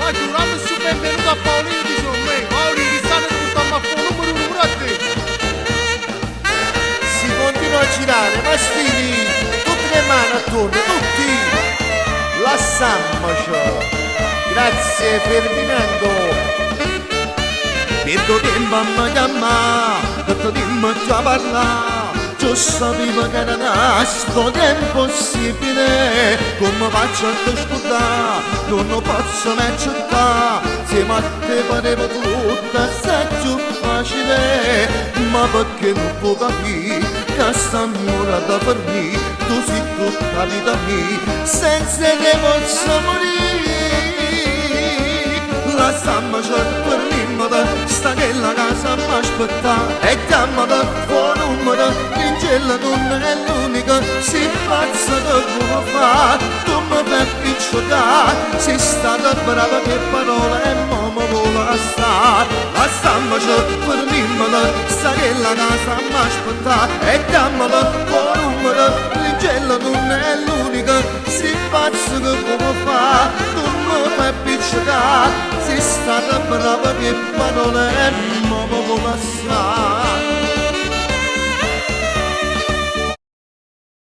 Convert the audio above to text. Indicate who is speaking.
Speaker 1: Ma giurando su benvenuto a Paolino di Somme, Paolino di Sane di Buttammafo, numero uno pure a te.
Speaker 2: Si continua a girare, mastini, tutte le mani attorno, tutti. Lasciamoci. Grazie Ferdinando. Per tempo mi chiama, tutto tempo già parla. Io sapevo che era sto tempo impossibile. Come faccio a te scordare? Non posso mai accettare. Se a te pareva tutto assai più facile. Ma perché non può capire che st'amore da per me tu sei tutta la vita mia, senza che posso morire. Lasciamoci per l'immoda, sta che la casa mi aspetta. E chiamata fuori numero, in gella donna è l'unica. Si pazza che vuoi fare, tu mi fai picciocare. Sei stata brava che parola e mo mi vuole stare. Lasciamoci per l'immoda, sta che la casa mi aspetta. E chiamata fuori numero, in gella donna è l'unica. Si pazza che vuoi fare, tu mi fai picciocare. Sei stata brava che parole e mo mi vuole stare.